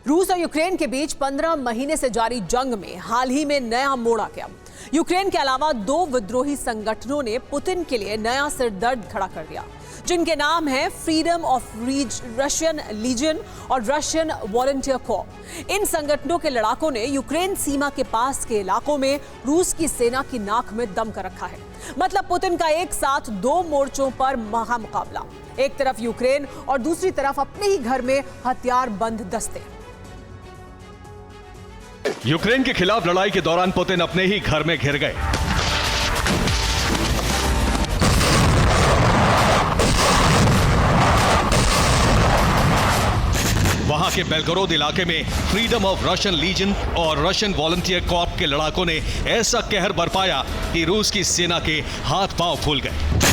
रूस और यूक्रेन के बीच 15 महीने से जारी जंग में हाल ही में नया मोड़ आ गया। यूक्रेन के अलावा 2 विद्रोही संगठनों ने पुतिन के लिए नया सिरदर्द खड़ा कर दिया, जिनके नाम हैं फ्रीडम ऑफ रशियन लीजन और रशियन वॉलंटियर कॉर्प। इन संगठनों के लड़ाकों ने यूक्रेन सीमा के पास के इलाकों में रूस की सेना की नाक में दम कर रखा है। मतलब पुतिन का एक साथ 2 मोर्चों पर महामुकाबला, एक तरफ यूक्रेन और दूसरी तरफ अपने ही घर में हथियार बंद दस्ते। यूक्रेन के खिलाफ लड़ाई के दौरान पुतिन अपने ही घर में घिर गए। वहां के बेलगोरोद इलाके में फ्रीडम ऑफ रशियन लीजन और रशियन वॉलंटियर कॉर्प के लड़ाकों ने ऐसा कहर बरपाया कि रूस की सेना के हाथ पांव फूल गए।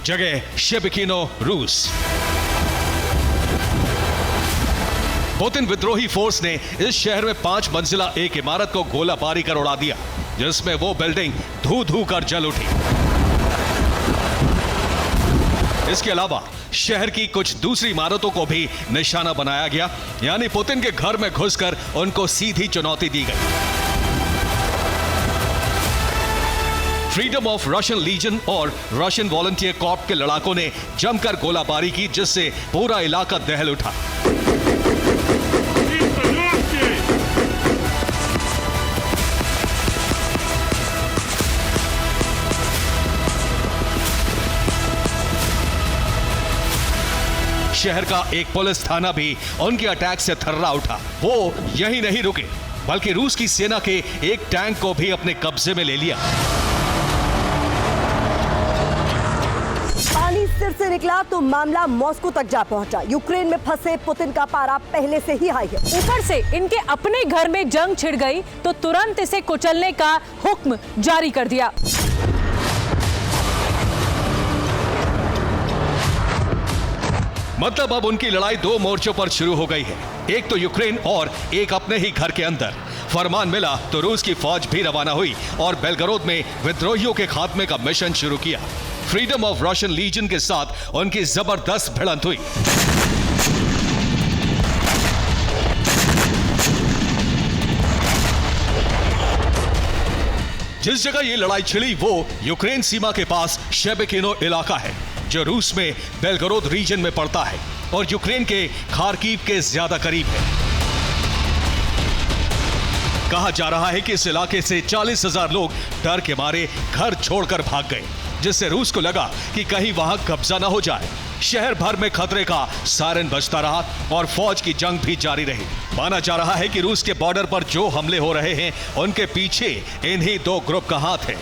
जगह शेबेकिनो, रूस। पुतिन विद्रोही फोर्स ने इस शहर में 5 मंजिला एक इमारत को गोलाबारी कर उड़ा दिया, जिसमें वो बिल्डिंग धू धू कर जल उठी। इसके अलावा शहर की कुछ दूसरी इमारतों को भी निशाना बनाया गया, यानी पुतिन के घर में घुसकर उनको सीधी चुनौती दी गई। फ्रीडम ऑफ रशियन लीजन और रशियन वॉलंटियर कॉर्प के लड़ाकों ने जमकर गोलाबारी की, जिससे पूरा इलाका दहल उठा। शहर का एक पुलिस थाना भी उनके अटैक से थर्रा उठा। वो यही नहीं रुके, बल्कि रूस की सेना के एक टैंक को भी अपने कब्जे में ले लिया। पानी सिर से निकला तो मामला मॉस्को तक जा पहुंचा। यूक्रेन में फंसे पुतिन का पारा पहले से ही हाई है। ऊपर से इनके अपने घर में जंग छिड़ गई तो तुरंत इसे कुचलने का हुक्म जारी कर दिया। मतलब अब उनकी लड़ाई 2 मोर्चों पर शुरू हो गई है, एक तो यूक्रेन और एक अपने ही घर के अंदर। फरमान मिला तो रूस की फौज भी रवाना हुई और बेलगोरोद में विद्रोहियों के खात्मे का मिशन शुरू किया। फ्रीडम ऑफ रशियन लीजन के साथ उनकी जबरदस्त भिड़ंत हुई। जिस जगह ये लड़ाई छिड़ी वो यूक्रेन सीमा के पास शेबेकिनो इलाका है, जो रूस में बेलगोरोद रीजन में पड़ता है और यूक्रेन के खार्किव के ज्यादा करीब है। कहा जा रहा है कि इस इलाके से 40,000 लोग डर के मारे घर छोड़कर भाग गए, जिससे रूस को लगा कि कहीं वहां कब्जा ना हो जाए। शहर भर में खतरे का सायरन बजता रहा और फौज की जंग भी जारी रही। माना जा रहा है कि रूस के बॉर्डर पर जो हमले हो रहे हैं उनके पीछे इन्हीं 2 ग्रुप का हाथ है।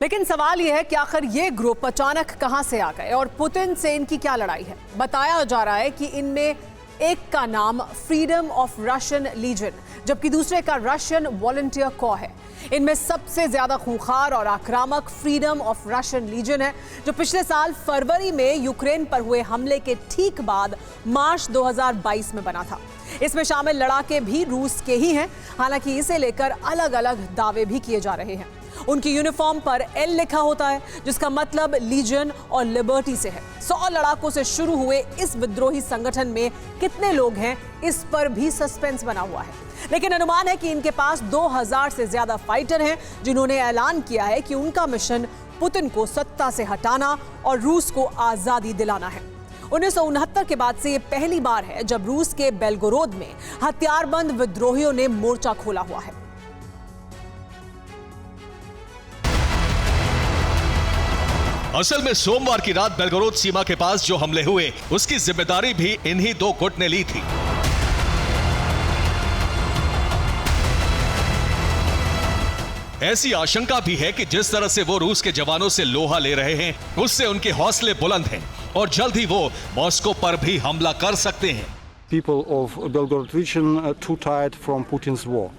लेकिन सवाल यह है कि आखिर ये ग्रुप अचानक कहां से आ गए और पुतिन से इनकी क्या लड़ाई है। बताया जा रहा है कि इनमें एक का नाम फ्रीडम ऑफ रशियन लीजन, जबकि दूसरे का रशियन वॉलंटियर कॉर्प है। इनमें सबसे ज्यादा खूंखार और आक्रामक फ्रीडम ऑफ रशियन लीजन है, जो पिछले साल फरवरी में यूक्रेन पर हुए हमले के ठीक बाद मार्च 2022 में बना था। इसमें शामिल लड़ाके भी रूस के ही हैं, हालांकि इसे लेकर अलग अलग दावे भी किए जा रहे हैं। उनकी यूनिफॉर्म पर एल लिखा होता है, जिसका मतलब लीजन और लिबर्टी से है। 100 लड़ाकों से शुरू हुए इस विद्रोही संगठन में कितने लोग हैं, इस पर भी सस्पेंस बना हुआ है। लेकिन अनुमान है कि इनके पास 2000 से ज्यादा फाइटर हैं, जिन्होंने ऐलान किया है कि उनका मिशन पुतिन को सत्ता से हटाना और रूस को आजादी दिलाना है। 1969 के बाद से ये पहली बार है जब रूस के बेलगोरोद में हथियारबंद विद्रोहियों ने मोर्चा खोला हुआ है। असल में सोमवार की रात बेलगोरोद सीमा के पास जो हमले हुए उसकी जिम्मेदारी भी इन्हीं 2 गुट ने ली थी। ऐसी आशंका भी है कि जिस तरह से वो रूस के जवानों से लोहा ले रहे हैं, उससे उनके हौसले बुलंद हैं और जल्द ही वो मॉस्को पर भी हमला कर सकते हैं। people of Belgorod region too tired from Putin's war.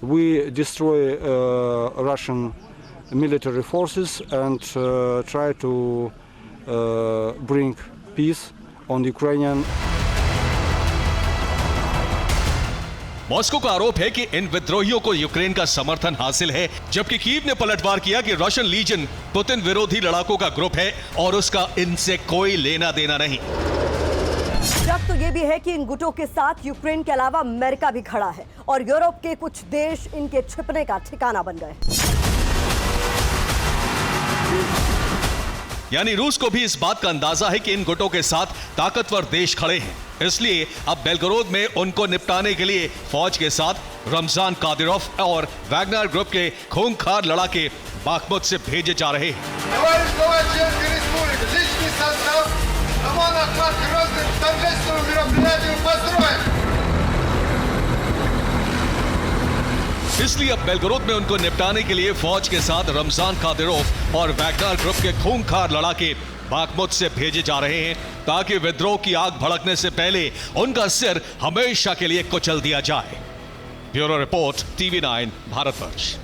We destroy Russian military forces and try to bring peace on Ukrainian. Moscow का आरोप है कि इन विद्रोहियों को यूक्रेन का समर्थन हासिल है, जबकि कीव ने पलटवार किया कि रशियन लीजन पुतिन विरोधी लड़ाकों का ग्रुप है और उसका इनसे कोई लेना देना नहीं। शक तो ये भी है कि इन गुटों के साथ यूक्रेन के अलावा अमेरिका भी खड़ा है और यूरोप के कुछ देश इनके छिपने का ठिकाना बन गए। यानी रूस को भी इस बात का अंदाजा है कि इन गुटों के साथ ताकतवर देश खड़े हैं, इसलिए अब बेलगोरोद में उनको निपटाने के लिए फौज के साथ रमजान कादिरोव और वैगनर ग्रुप के खूंखार लड़ाके बाखमुत से भेजे जा रहे हैं। इसलिए अब बेलगोरोद में उनको निपटाने के लिए फौज के साथ रमजान कादिरोव और वैगनर ग्रुप के खूंखार लड़ाके बाखमुत से भेजे जा रहे हैं, ताकि विद्रोह की आग भड़कने से पहले उनका सिर हमेशा के लिए कुचल दिया जाए। Bureau report, TV9 Bharatvarsh.